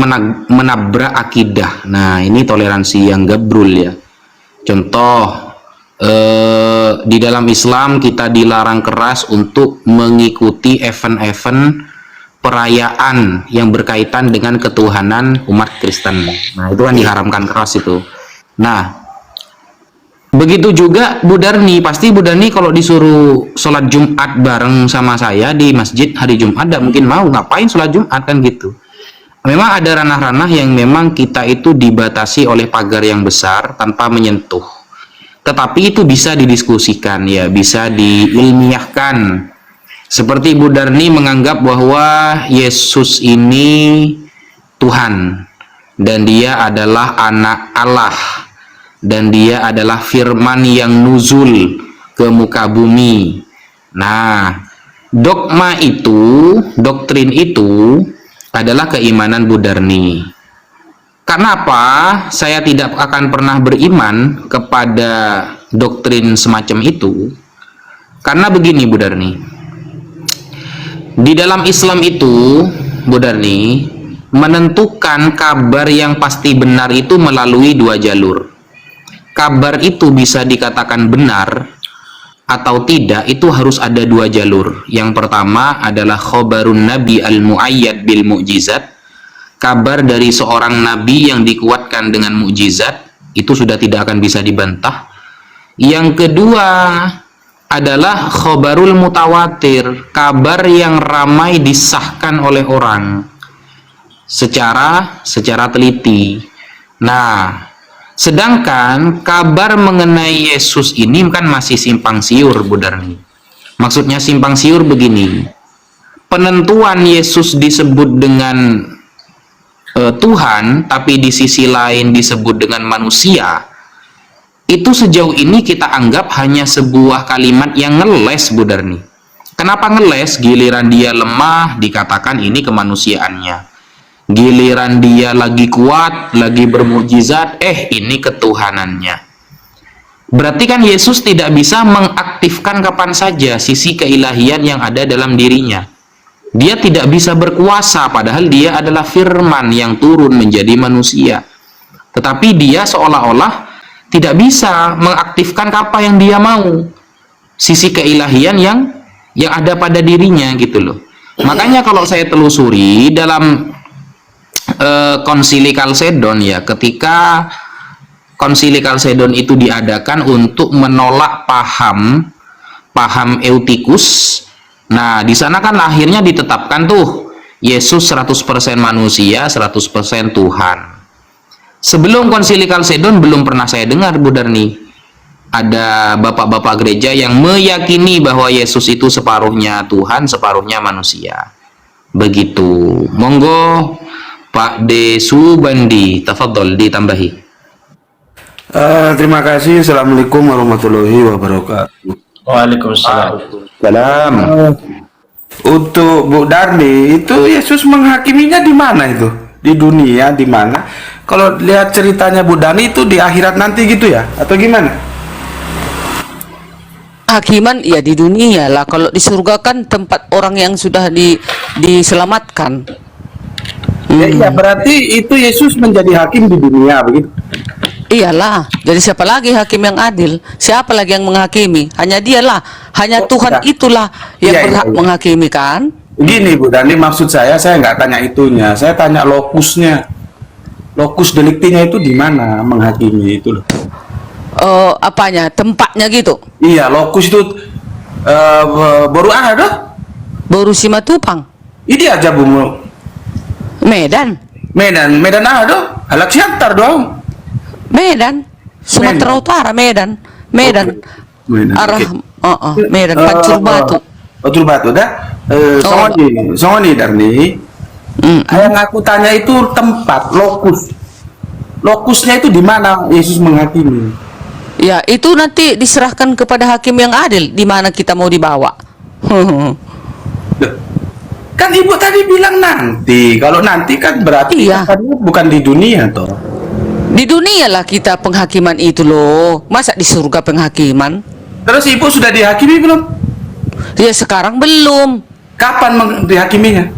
menabrak akidah. Nah, ini toleransi yang gabrul ya. Contoh, di dalam Islam kita dilarang keras untuk mengikuti event-event perayaan yang berkaitan dengan ketuhanan umat Kristen. Nah, itu kan diharamkan keras itu. Nah, Begitu juga Bu Darni, pasti Bu Darni kalau disuruh sholat Jumat bareng sama saya di masjid hari Jumat, tidak mungkin mau. Ngapain sholat Jumat kan gitu. Memang ada ranah-ranah yang memang kita itu dibatasi oleh pagar yang besar tanpa menyentuh. Tetapi itu bisa didiskusikan ya, bisa diilmiahkan. Seperti Bu Darni menganggap bahwa Yesus ini Tuhan dan dia adalah anak Allah. Dan dia adalah firman yang nuzul ke muka bumi. Nah, dogma itu, doktrin itu adalah keimanan Bu Darni. Kenapa saya tidak akan pernah beriman kepada doktrin semacam itu? Karena begini Bu Darni. Di dalam Islam itu, Bu Darni, menentukan kabar yang pasti benar itu melalui dua jalur. Kabar itu bisa dikatakan benar atau tidak, itu harus ada dua jalur. Yang pertama adalah khobarun nabi al-mu'ayyad bil mu'jizat, kabar dari seorang nabi yang dikuatkan dengan mukjizat, itu sudah tidak akan bisa dibantah. Yang kedua adalah khobarul mutawatir, kabar yang ramai disahkan oleh orang secara teliti. Nah, sedangkan kabar mengenai Yesus ini kan masih simpang siur Bu Darni. Maksudnya simpang siur begini. Penentuan Yesus disebut dengan Tuhan, tapi di sisi lain disebut dengan manusia. Itu sejauh ini kita anggap hanya sebuah kalimat yang ngeles Bu Darni. Kenapa ngeles? Giliran dia lemah dikatakan ini kemanusiaannya. Giliran dia lagi kuat, lagi bermukjizat, ini ketuhanannya. Berarti kan Yesus tidak bisa mengaktifkan kapan saja sisi keilahian yang ada dalam dirinya. Dia tidak bisa berkuasa, padahal dia adalah firman yang turun menjadi manusia. Tetapi dia seolah-olah tidak bisa mengaktifkan apa yang dia mau. Sisi keilahian yang ada pada dirinya gitu loh. Makanya kalau saya telusuri dalam Konsili Kalsedon ya, ketika Konsili Kalsedon itu diadakan untuk menolak paham Eutikus. Nah, di sana kan akhirnya ditetapkan tuh Yesus 100% manusia, 100% Tuhan. Sebelum Konsili Kalsedon belum pernah saya dengar Bu Darni ada bapak-bapak gereja yang meyakini bahwa Yesus itu separuhnya Tuhan, separuhnya manusia. Begitu. Monggo Pak De Subandi, tafadhol ditambahi. Terima kasih. Assalamualaikum warahmatullahi wabarakatuh. Waalaikumsalam. Salam. Untuk Bu Darni, itu Yesus menghakiminya di mana itu? Di dunia di mana? Kalau lihat ceritanya Bu Darni itu di akhirat nanti gitu ya? Atau gimana? Hakiman ya di dunia lah. Kalau di surga kan tempat orang yang sudah diselamatkan. Ya, iya, berarti itu Yesus menjadi hakim di dunia begitu. Iyalah, jadi siapa lagi hakim yang adil? Siapa lagi yang menghakimi? Hanya dialah, hanya Tuhan itulah yang berhak menghakimi kan? Gini Bu Dani, maksud saya nggak tanya itunya, saya tanya lokusnya. Lokus deliktinya itu di mana menghakimi itu loh. Apanya? Tempatnya gitu? Iya, lokus itu baru ada. Baru Simatupang. Ini aja Bu. Medan. Medan ada. Halak Siantar dong. Medan. Sumatera Utara, Medan. Medan, Arah oke. Medan, Pancur Batu. Pancur Batu dah. Songoni Darni. Yang aku tanya itu tempat, lokus. Lokusnya itu di mana Yesus menghakimi? Ya, itu nanti diserahkan kepada hakim yang adil di mana kita mau dibawa. Kan Ibu tadi bilang nanti. Kalau nanti kan berarti Iya. bukan di dunia toh. Di dunia lah kita penghakiman itu loh. Masa di surga penghakiman? Terus Ibu sudah dihakimi belum? Ya sekarang belum. Kapan dihakiminya?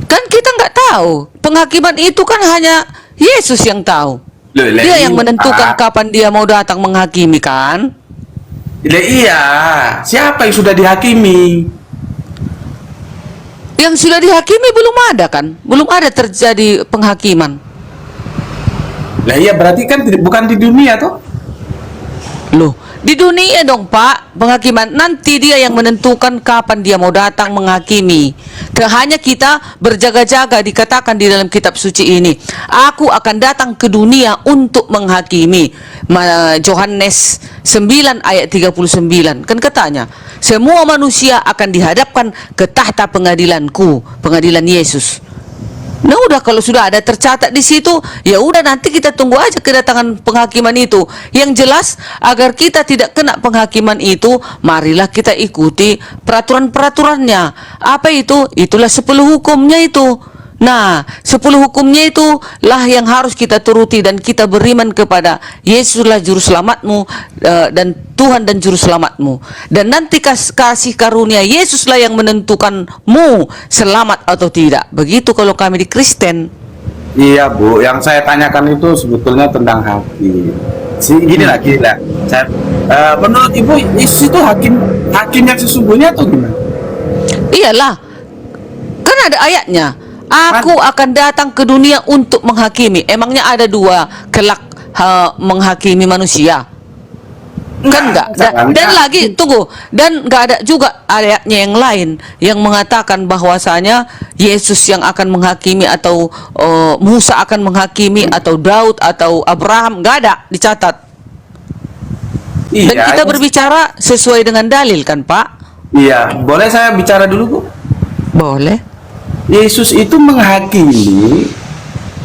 Kan kita nggak tahu. Penghakiman itu kan hanya Yesus yang tahu. Loh, Dia yang menentukan iya. kapan dia mau datang menghakimi kan? Iya. Siapa yang sudah dihakimi? Yang sudah dihakimi belum ada kan? Belum ada terjadi penghakiman. Lah iya berarti kan bukan di dunia toh? Loh, di dunia dong Pak, penghakiman. Nanti dia yang menentukan kapan dia mau datang menghakimi. Hanya kita berjaga-jaga, dikatakan di dalam kitab suci ini. Aku akan datang ke dunia untuk menghakimi. Yohanes 9 ayat 39. Kan katanya, semua manusia akan dihadapkan ke tahta pengadilanku, pengadilan Yesus. Nah udah, kalau sudah ada tercatat di situ, ya udah nanti kita tunggu aja kedatangan penghakiman itu. Yang jelas agar kita tidak kena penghakiman itu, marilah kita ikuti peraturan-peraturannya. Apa itu? Itulah 10 hukumnya itu. Nah, 10 hukumnya itulah yang harus kita turuti, dan kita beriman kepada Yesuslah juru selamatmu dan Tuhan dan juru selamatmu. Dan nanti kasih karunia Yesuslah yang menentukanmu selamat atau tidak. Begitu kalau kami di Kristen. Iya Bu, yang saya tanyakan itu sebetulnya tentang hakim. Gini lah. Saya, menurut Ibu, Yesus itu hakim yang sesungguhnya atau gimana? Iyalah, kan ada ayatnya. Aku akan datang ke dunia untuk menghakimi. Emangnya ada dua kelak menghakimi manusia? Kan enggak. Dan lagi tunggu, dan enggak ada juga ayatnya yang lain yang mengatakan bahwasanya Yesus yang akan menghakimi, atau Musa akan menghakimi, atau Daud atau Abraham. Enggak ada dicatat. Dan kita berbicara sesuai dengan dalil kan Pak? Iya, boleh saya bicara dulu Bu? Boleh. Yesus itu menghakimi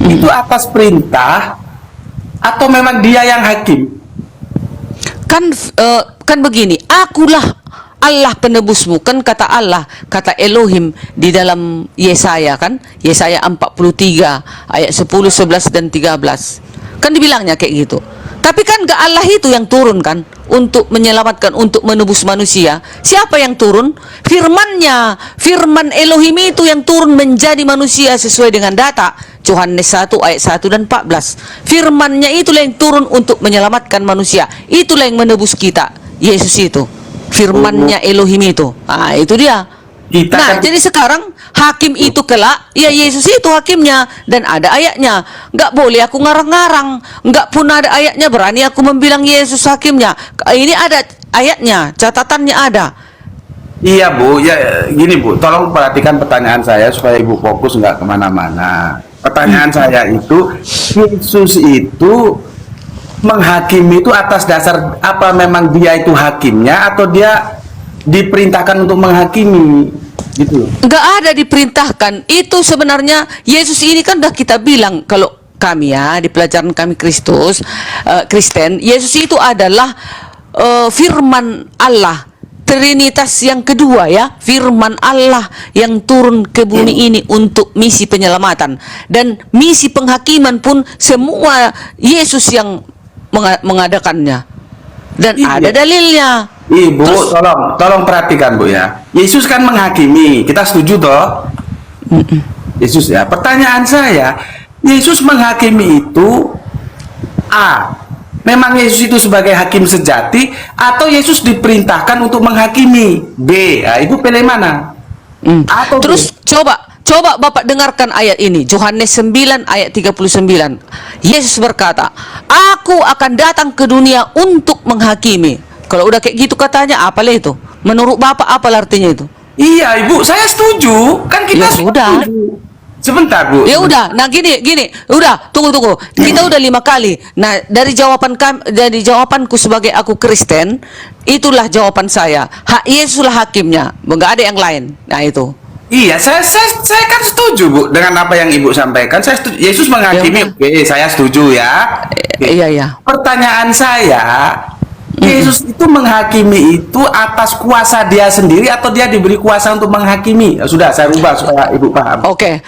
itu atas perintah atau memang dia yang hakim? Kan begini, akulah Allah penebusmu, kan kata Allah, kata Elohim di dalam Yesaya, kan Yesaya 43 ayat 10, 11 dan 13 kan dibilangnya kayak gitu. Tapi kan gak Allah itu yang turun kan untuk menyelamatkan, untuk menebus manusia. Siapa yang turun? Firman-Nya, firman Elohim itu yang turun menjadi manusia sesuai dengan data Yohanes 1 ayat 1 dan 14. Firman-Nya itulah yang turun untuk menyelamatkan manusia. Itulah yang menebus kita, Yesus itu. Firman-Nya Elohim itu. Nah, itu dia. Jadi sekarang hakim itu kelak, ya Yesus itu hakimnya, dan ada ayatnya. Nggak boleh aku ngarang-ngarang, nggak pun ada ayatnya berani aku membilang Yesus hakimnya. Ini ada ayatnya, catatannya ada. Iya Bu, ya gini Bu, tolong perhatikan pertanyaan saya supaya Ibu fokus nggak kemana-mana. Pertanyaan saya itu, Yesus itu menghakimi itu atas dasar apa? Memang dia itu hakimnya atau dia diperintahkan untuk menghakimi gitu? Nggak ada diperintahkan. Itu sebenarnya Yesus ini kan udah kita bilang, kalau kami ya di pelajaran kami Kristen, Yesus itu adalah firman Allah, Trinitas yang kedua ya, firman Allah yang turun ke bumi ini untuk misi penyelamatan, dan misi penghakiman pun semua Yesus yang mengadakannya, dan ada dalilnya. Ibu, tolong perhatikan Bu ya. Yesus kan menghakimi, kita setuju toh? Yesus ya. Pertanyaan saya, Yesus menghakimi itu A, memang Yesus itu sebagai hakim sejati, atau Yesus diperintahkan untuk menghakimi? B, nah, Ibu pilih mana? Atau terus B? Coba Bapak dengarkan ayat ini, Yohanes 9 ayat 39. Yesus berkata, aku akan datang ke dunia untuk menghakimi. Kalau udah kayak gitu katanya, apalah itu? Menurut Bapak apa artinya itu? Iya Ibu, saya setuju. Kan kita sudah. Sebentar Bu. Ya udah, nah gini, udah tunggu. Kita udah 5 kali. Nah dari jawabanku sebagai aku Kristen, itulah jawaban saya. Yesuslah hakimnya, nggak ada yang lain. Nah itu. Iya, saya kan setuju Bu dengan apa yang Ibu sampaikan. Saya setuju. Yesus menghakimi, oke, saya setuju ya. Iya. Pertanyaan saya, Yesus itu menghakimi itu atas kuasa dia sendiri atau dia diberi kuasa untuk menghakimi? Sudah, saya rubah supaya Ibu paham. Oke.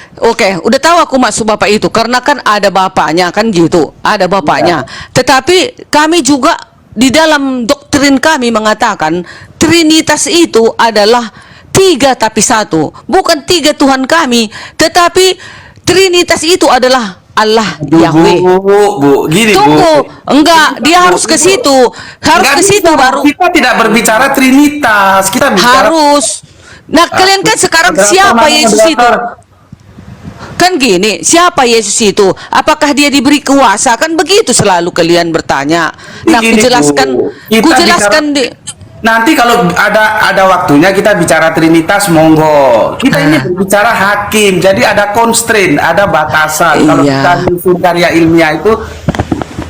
Udah tahu aku maksud Bapak itu, karena kan ada bapaknya kan gitu, ada bapaknya. Tetapi kami juga di dalam doktrin kami mengatakan Trinitas itu adalah 3 tapi 1. Bukan 3 Tuhan kami, tetapi Trinitas itu adalah Allah Yahweh. Bu, gini Tunggu, Bu. enggak, dia harus ke situ. Harus ke situ baru. Kita tidak berbicara Trinitas, kita bicara harus. Nah, kalian kan sekarang siapa Yesus itu? Kan gini, siapa Yesus itu? Apakah dia diberi kuasa? Kan begitu selalu kalian bertanya. Nah, Gini, Bu. Kita kujelaskan nanti kalau ada waktunya kita bicara Trinitas, monggo. Kita ini berbicara hakim, jadi ada constraint, ada batasan. Kalau Iya. kita menyusun karya ilmiah itu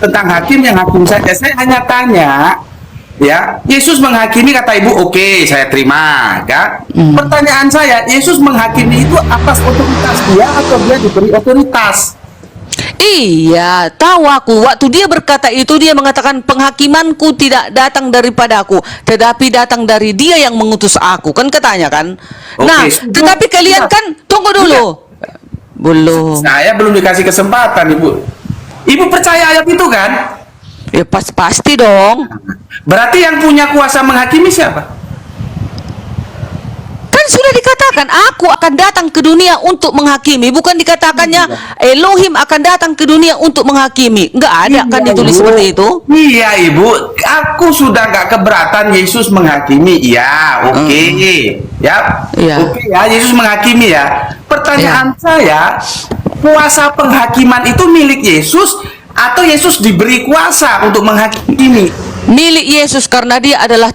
tentang hakim, yang hakim saja. Saya hanya tanya, ya, Yesus menghakimi, kata Ibu, oke, saya terima, kan? Pertanyaan saya, Yesus menghakimi itu atas otoritas dia atau dia diberi otoritas? Iya, tahu aku. Waktu dia berkata itu, dia mengatakan penghakimanku tidak datang daripada aku, tetapi datang dari dia yang mengutus aku. Kan katanya kan. Oke, Nah, setuju. tetapi kalian kan, tunggu dulu. Belum. Saya belum dikasih kesempatan, Ibu. Ibu percaya ayat itu kan? Ya pasti dong. Berarti yang punya kuasa menghakimi siapa? Kan sudah dikatakan, aku akan datang ke dunia untuk menghakimi. Bukan dikatakannya Elohim akan datang ke dunia untuk menghakimi. Enggak ada kan Iya, ditulis Ibu. seperti itu. Iya, Ibu. Aku sudah nggak keberatan Yesus menghakimi. Ya, oke. Ya, Iya. oke ya. Yesus menghakimi ya. Pertanyaan saya, kuasa penghakiman itu milik Yesus atau Yesus diberi kuasa untuk menghakimi? Milik Yesus karena dia adalah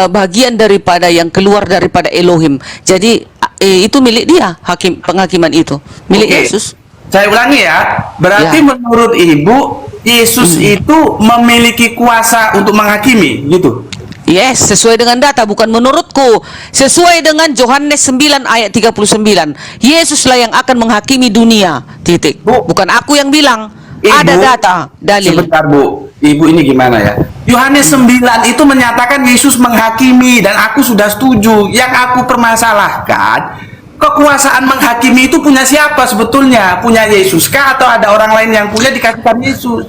bagian daripada yang keluar daripada Elohim. Jadi itu milik dia, penghakiman itu milik Oke. Yesus. Saya ulangi ya. Berarti Ya. menurut Ibu, Yesus itu memiliki kuasa untuk menghakimi, gitu. Yes, sesuai dengan data, bukan menurutku. Sesuai dengan Yohanes 9 ayat 39. Yesuslah yang akan menghakimi dunia. Titik. Bu. Bukan aku yang bilang. Ibu, Ada data, dalil. Sebentar, Bu. Ibu ini gimana ya? Yohanes 9 itu menyatakan Yesus menghakimi dan aku sudah setuju. Yang aku permasalahkan, kekuasaan menghakimi itu punya siapa sebetulnya? Punya Yesus kah atau ada orang lain yang punya dikasihkan Yesus?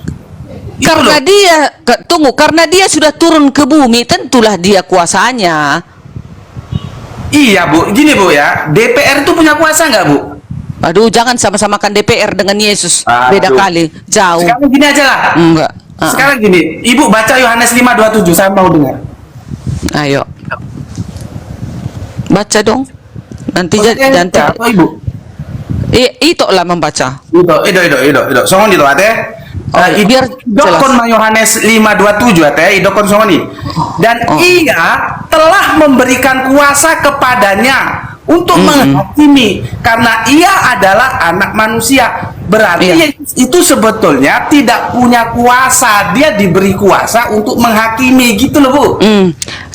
Itu Karena loh. dia, karena dia sudah turun ke bumi, tentulah dia kuasanya. Iya, Bu. Gini, Bu ya. DPR itu punya kuasa nggak, Bu? Aduh, jangan sama-samakan DPR dengan Yesus. Aduh. Beda kali, jauh. Sekarang gini aja lah. Enggak. Sekarang gini, Ibu baca Yohanes 5:27, saya mau dengar. Ayo. Baca dong. Nanti Oke, nanti apa, Ibu? itu lah membaca. Ido. Songon itu ate. Biar Idokon ma Yohanes 5:27 ate, idokon songoni. Dan ia telah memberikan kuasa kepadanya untuk menghakimi karena ia adalah anak manusia. Berarti Iya. Yesus itu sebetulnya tidak punya kuasa, dia diberi kuasa untuk menghakimi, gitu loh, Bu.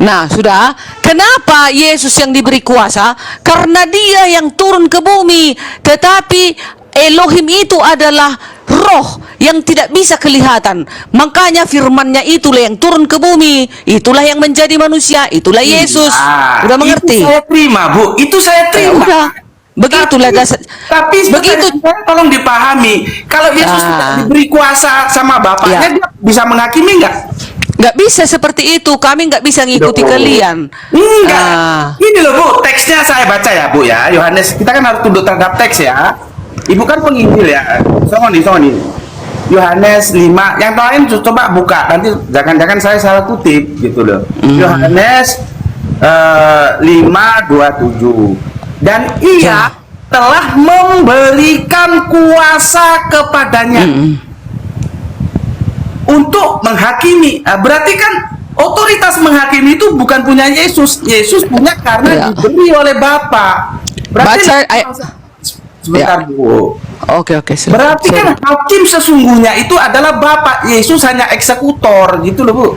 Nah, sudah. Kenapa Yesus yang diberi kuasa? Karena dia yang turun ke bumi. Tetapi Elohim itu adalah roh yang tidak bisa kelihatan. Makanya firman-Nya itulah yang turun ke bumi. Itulah yang menjadi manusia. Itulah Yesus. Nah, Udah mengerti? Itu saya terima, Bu. Itu saya terima. Udah. Begitulah dasar. Tapi Begitu. saya tolong dipahami. Kalau Yesus tidak diberi kuasa sama Bapaknya, Ya. dia bisa menghakimi nggak? Nggak bisa seperti itu. Kami nggak bisa ngikuti Loh. kalian. Enggak. Ah. Ini loh, Bu, teksnya saya baca ya, Bu ya. Yohanes, kita kan harus tunduk terhadap teks ya. Ibu kan penginjil ya. Songoni. Yohanes 5, yang lain coba buka. Nanti jangan-jangan saya salah kutip gitu loh. Yohanes 5:27. Dan ia telah memberikan kuasa kepadanya untuk menghakimi. Nah, berarti kan otoritas menghakimi itu bukan punya Yesus. Yesus punya karena Ya. diberi oleh Bapa. Berarti Baca ayat. sebentar, Ya. Bu. Oke. Silakan. Berarti kan hakim sesungguhnya itu adalah Bapa. Yesus hanya eksekutor, gitu loh, Bu.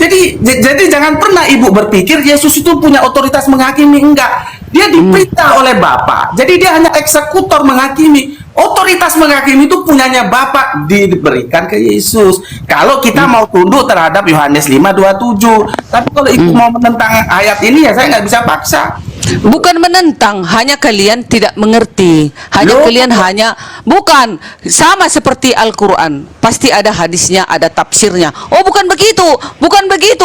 Jadi jangan pernah Ibu berpikir Yesus itu punya otoritas menghakimi. Enggak. Dia diperintah oleh Bapa. Jadi dia hanya eksekutor menghakimi. Otoritas menghakimi itu punyanya Bapa, diberikan ke Yesus. Kalau kita mau tunduk terhadap Yohanes 5:27. Tapi kalau Ibu mau menentang ayat ini, ya saya nggak bisa paksa. Bukan menentang, hanya kalian tidak mengerti. Loh. Bukan sama seperti Al-Quran. Pasti ada hadisnya, ada tafsirnya. Oh, bukan begitu.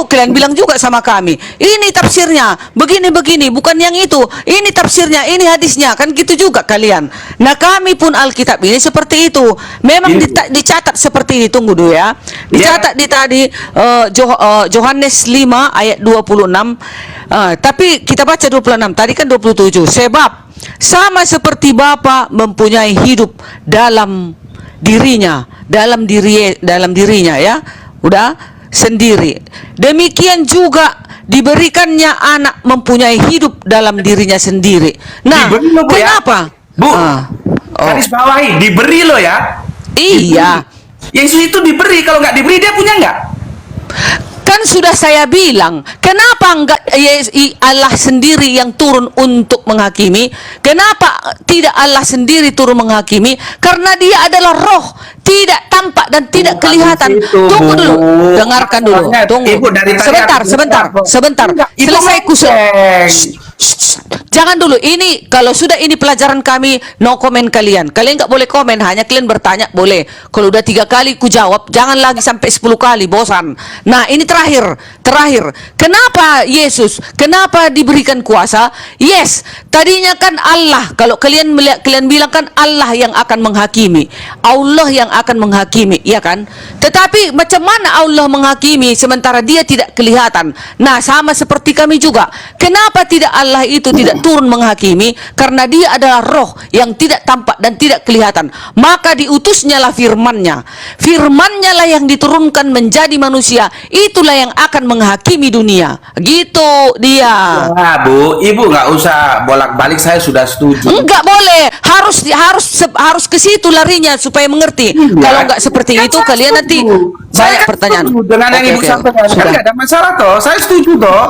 Kalian bilang juga sama kami. Ini tafsirnya, begini, bukan yang itu. Ini tafsirnya, ini hadisnya. Kan gitu juga kalian. Nah, kami pun Alkitab ini seperti itu. Memang dicatat seperti ini. Tunggu dulu ya. Dicatat di tadi Yohanes 5 ayat 26. Tapi kita baca 26. Tadi kan 27. Sebab sama seperti Bapa mempunyai hidup dalam dirinya, dalam dirinya ya. Udah sendiri. Demikian juga diberikannya anak mempunyai hidup dalam dirinya sendiri. Nah, Diberi loh, Bu, ya? kenapa? Bu, Oh. garis bawahi, diberi loh ya. Iya. Yesus itu diberi, kalau nggak diberi dia punya nggak? Kan sudah saya bilang, kenapa enggak Allah sendiri yang turun untuk menghakimi? Kenapa tidak Allah sendiri turun menghakimi? Karena dia adalah roh, tidak tampak dan tidak kelihatan. Itu, Tunggu Bu. dulu, dengarkan dulu. Makanya, Tunggu. Ibu dari tadi Sebentar, aku sebentar, bilang, sebentar. Enggak, Ibu Selesai ngomong. Jangan dulu, ini kalau sudah ini pelajaran kami, no komen kalian. Kalian nggak boleh komen, hanya kalian bertanya boleh. Kalau udah 3 kali ku jawab, jangan lagi sampai 10 kali, bosan. Nah ini terakhir. Kenapa Yesus? Kenapa diberikan kuasa? Yes, tadinya kan Allah. Kalau kalian melihat, kalian bilang kan Allah yang akan menghakimi, Allah yang akan menghakimi, ya kan? Tetapi macam mana Allah menghakimi sementara dia tidak kelihatan? Nah sama seperti kami juga. Kenapa tidak Allah itu tidak turun menghakimi? Karena dia adalah roh yang tidak tampak dan tidak kelihatan. Maka diutusnya lah firman-Nya. Firman-Nya lah yang diturunkan menjadi manusia. Itulah yang akan menghakimi dunia. Gitu dia. Nah, Bu, Ibu nggak usah bolak-balik, saya sudah setuju. Enggak boleh, harus ke situ larinya supaya mengerti. Kalau enggak seperti Kan itu saya kalian nanti setuju. Saya banyak kan pertanyaan. setuju dengan yang Oke, Ibu oke. sampaikan. Kan Sudah. nggak ada masalah toh, saya setuju toh.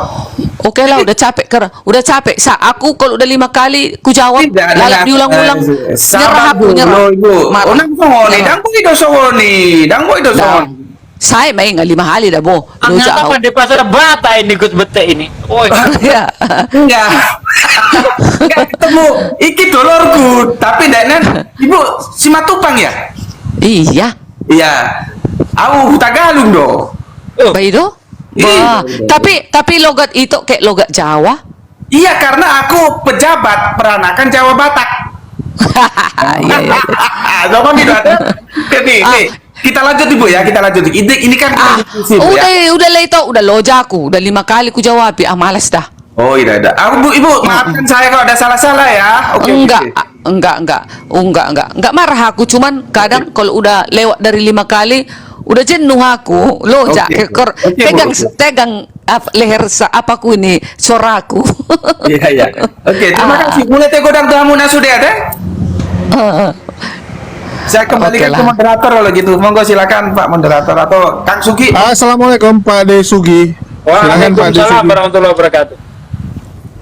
Oke lah, udah capek aku kalau udah 5 kali ku jawab, Tidak lalat diulang-ulang, nyerah aku, nyerah. Marah. Onang songoni, Nyerah. dang boy do songoni, dang boy do Dah. songoni. Saya main nggak 5 kali dah, Bo. Lu Ternyata jauh. di pasar bata ini ikut bete ini. Oi. Ya. Enggak. Enggak ketemu. Iki dolorku, tapi nek Ibu Simatupang ya? Iya. Iya. Aku Tagalog do. Baido? Wah, tapi logat itu kayak logat Jawa. Iya, karena aku pejabat peranakan Jawa Batak. Iya, iya. Sama gitu ada. Nih, kita lanjut Ibu ya, kita lanjut. Ini kan kita diskusi, Bu, ya. Udah lah itu, udah lojaku, udah 5 kali ku jawab, malas dah. Oh iya, ada. Aku Ibu, maafkan saya kalau ada salah-salah ya. Oke. Enggak marah aku, cuman kadang kalau udah lewat dari 5 kali udah jenuh aku, lojak Oke, Bu. Oke, Bu. tegang leher apaku ini, suaraku. Iya, iya. Oke, terima kasih. Mulai tegodang tamu sudah ada. Saya kembalikan Oke ke lah. moderator kalau gitu. Monggo silakan Pak moderator atau Kang Sugi. Assalamualaikum Pak Desugi. Silakan Pak Waalaikumsalam Desugi. warahmatullahi wabarakatuh.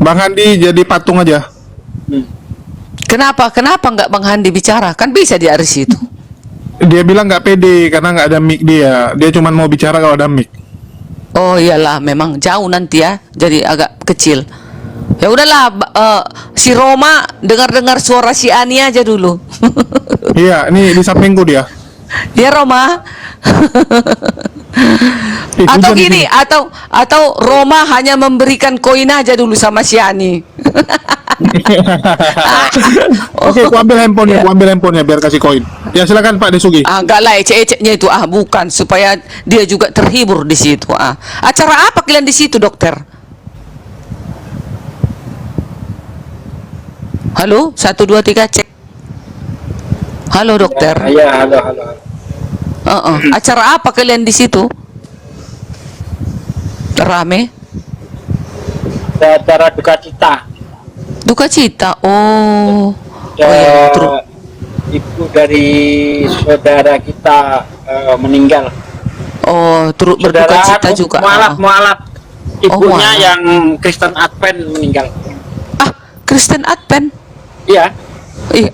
Bang Handi jadi patung aja. Kenapa nggak Bang Handi bicara? Kan bisa di aris itu. Dia bilang nggak pede karena nggak ada mic dia. Dia cuma mau bicara kalau ada mic. Oh iyalah, memang jauh nanti ya, jadi agak kecil. Ya udahlah, si Roma dengar suara si Ani aja dulu. Iya, ini di sampingku dia. Ya Roma. Atau hujan di gini, atau Roma hanya memberikan koin aja dulu sama si Ani. Oke, aku ambil handphonenya, biar kasih koin. Ya silakan Pak Desugi. Enggak lah, ecek-eceknya itu bukan, supaya dia juga terhibur di situ. Acara apa kalian di situ, dokter? Halo, 1 2 3 cek. Halo dokter. Ya, halo. Acara apa kalian di situ? Rame? Acara duka cita. Duka cita. Oh. Ya, iya, ibu dari saudara kita meninggal. Turut berduka cita juga. Mualaf. Ibunya mualaf. yang Kristen Advent meninggal. Kristen Advent. Iya.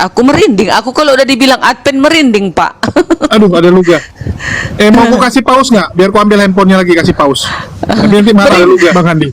Aku merinding. Aku kalau udah dibilang Advent merinding, Pak. Aduh, ada luga. Mau aku kasih pause nggak? Biar aku ambil handphonenya lagi kasih pause. Tapi nanti marah ada luga, Bang Handi.